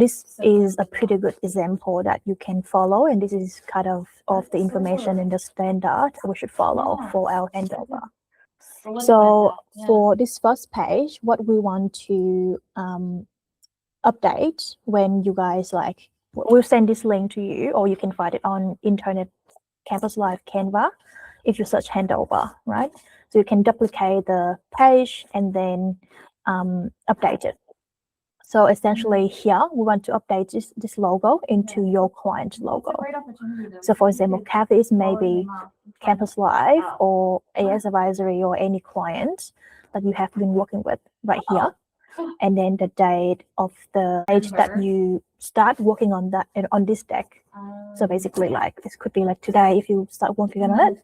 this is a pretty good example that you can follow, and this is kind of the information in the standard we should follow for our handover. So for this first page, what we want to update when you guys like, we'll send this link to you, or you can find it on Internet Campus Live Canva if you search handover, right? So you can duplicate the page and then update it. So essentially here, we want to update this logo into your client logo. So for example, CAF is maybe Campus Live or AS Advisory or any client that you have been working with right here. And then the date of the page that you start working on that on this deck. So basically like this could be like today if you start working on it.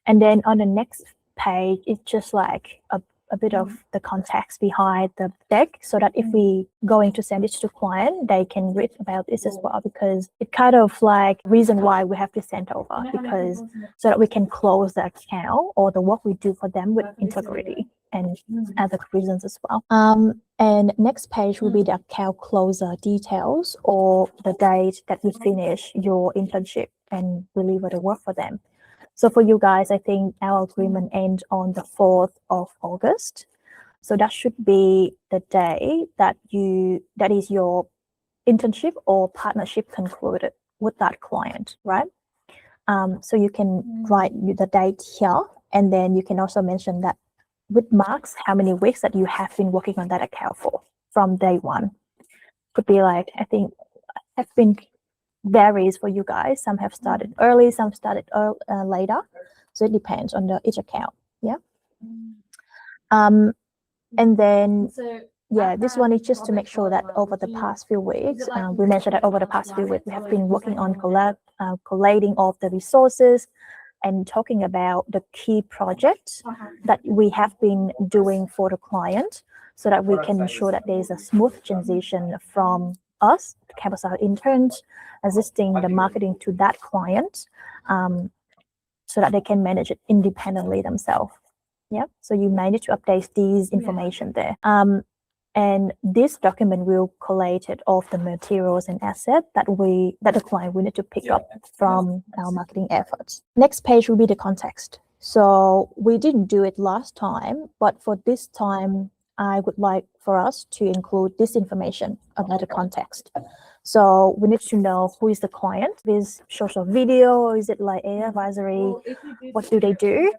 And then on the next page, it's just like a bit of the context behind the deck, so that if we going to send it to client, they can read about this as well, because it kind of like reason why we have to send over, because so that we can close the account or the work we do for them with integrity and other reasons as well. And next page will be the account closer details, or the date that you finish your internship and deliver the work for them. So for you guys, I think our agreement ends on the 4th of August. So that should be the day that is your internship or partnership concluded with that client, right? So you can write the date here, and then you can also mention that with marks how many weeks that you have been working on that account for from day one. Could be like, I think have been varies for you guys. Some have started early, some started later. So it depends on each account. Yeah. And then, yeah, this one is just to make sure that over the past few weeks, we mentioned that over the past few weeks, we have been working on collating all of the resources and talking about the key projects that we have been doing for the client, so that we can ensure that there is a smooth transition from us, Campus Live interns, assisting the marketing to that client, so that they can manage it independently themselves. Yeah, so you may need to update these information there. And this document will collate all of the materials and assets that the client will need to pick up from our marketing efforts. Next page will be the context. So we didn't do it last time, but for this time, I would like for us to include this information about the context. So we need to know who is the client. Is social video, or is it like AI advisory? What do they do?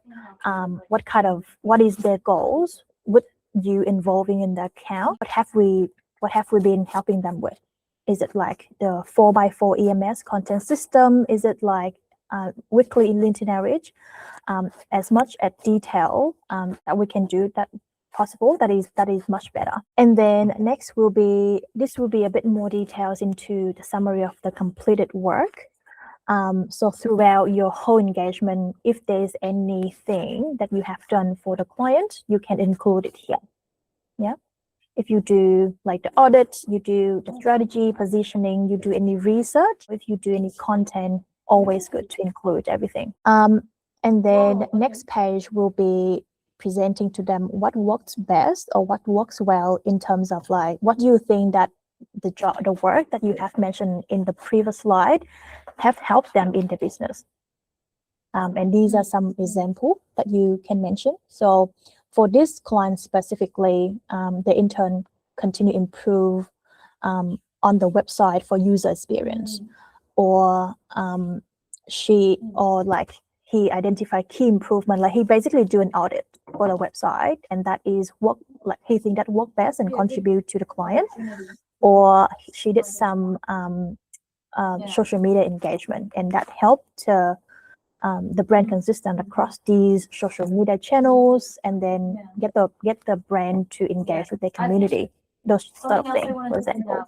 What is their goals? With you involving in the account? What have we been helping them with? Is it like the 4x4 EMS content system? Is it like weekly LinkedIn outreach? As much at detail that we can do that possible, that is much better. And then next will be a bit more details into the summary of the completed work. So throughout your whole engagement, if there's anything that you have done for the client, you can include it here. Yeah. If you do like the audit, you do the strategy, positioning, you do any research, if you do any content, always good to include everything. And then next page will be presenting to them what works best or what works well in terms of like, what do you think that the work that you have mentioned in the previous slide have helped them in the business. And these are some examples that you can mention. So for this client specifically, the intern continue improve on the website for user experience, or he identified key improvement, like he basically do an audit for the website, and that is what like he think that work best and contribute to the client, or she did some social media engagement, and that helped the brand consistent across these social media channels, and then get the brand to engage with their community. Those sort of things, for example.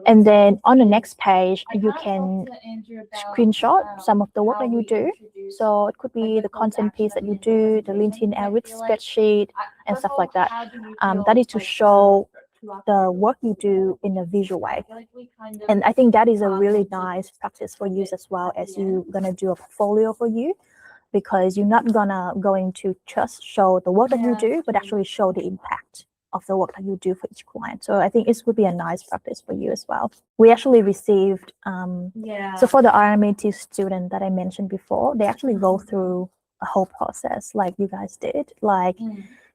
And then on the next page, you can screenshot some of the work that you do. So it could be the content piece that you do, the LinkedIn outreach spreadsheet, and stuff like that. That is to show the work you do in a visual way. And I think that is a really nice practice for you as well, as you're gonna do a portfolio for you, because you're not going to just show the work that you do, but actually show the impact of the work that you do for each client. So I think it would be a nice practice for you as well. We actually received, so for the RMIT student that I mentioned before, they actually go through a whole process like you guys did. Like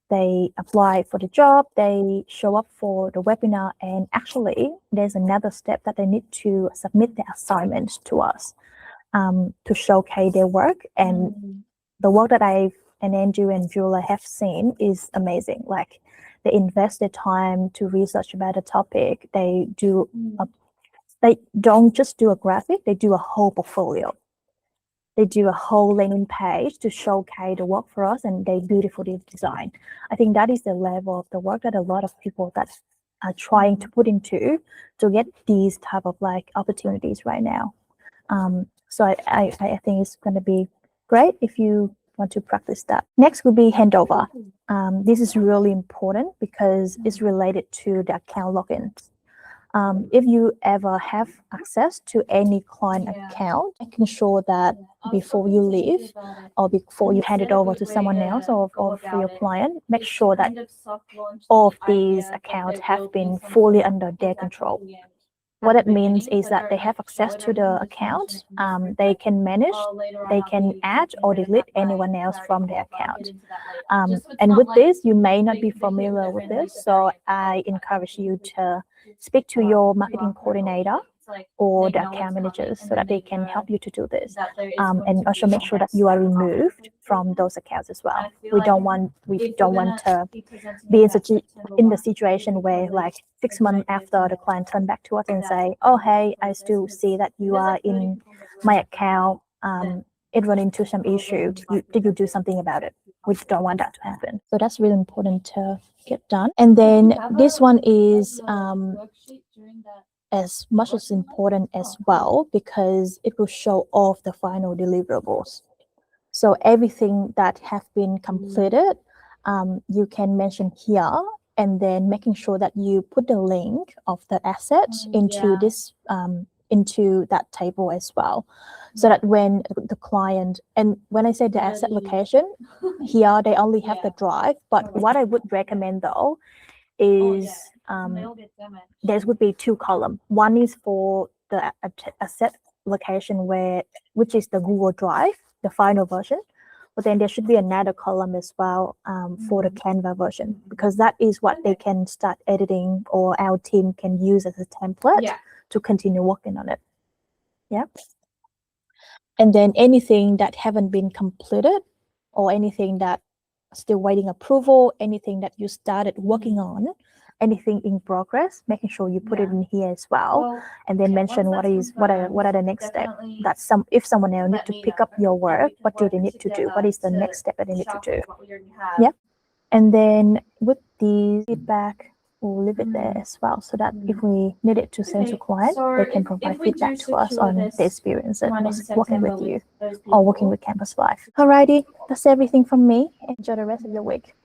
they apply for the job, they show up for the webinar, and actually there's another step that they need to submit their assignment to us to showcase their work. And the work that and Andrew and Julia have seen is amazing. Like they invest their time to research about a topic. They do they don't just do a graphic, they do a whole portfolio. They do a whole landing page to showcase the work for us, and they beautifully design. I think that is the level of the work that a lot of people that are trying to put into to get these type of like opportunities right now. So I think it's going to be great if you want to practice that. Next will be handover. This is really important because it's related to the account logins. If you ever have access to any client account, making sure that before you leave or before you hand it over to someone else or for your client, make sure that all of these accounts have been fully under their control. What it means is that they have access to the account, they can manage, they can add or delete anyone else from the account. And with this, you may not be familiar with this, so I encourage you to speak to your marketing coordinator or the account managers so that they can help you to do this. And also make sure that you are removed from those accounts as well. We don't want to be in the situation where like 6 months after the client turn back to us and say, oh, hey, I still see that you are in my account. It run into some issue. Did you do something about it? We don't want that to happen. So that's really important to get done. And then this one is as much as important as well because it will show off the final deliverables. So everything that have been completed, you can mention here, and then making sure that you put the link of the asset into this into that table as well, so that when the client, and when I say the asset location, here they only have the drive, but what I would recommend though is there would be 2 columns. One is for the asset location which is the Google Drive, the final version, but then there should be another column as well for the Canva version, because that is what they can start editing, or our team can use as a template to continue working on it. Yeah. And then anything that haven't been completed, or anything that still waiting approval, anything that you started working on, anything in progress, making sure you put it in here as well, and then mention what are the next steps. That's if someone else need to pick up your work, what do they need to do? What is the next step that they need to do? Yeah. And then with the feedback, we'll leave it there as well, so that if we need it to send to client, they can provide feedback to us on the experience that was working with you or working with Campus Life. Alrighty, that's everything from me. Enjoy the rest of your week.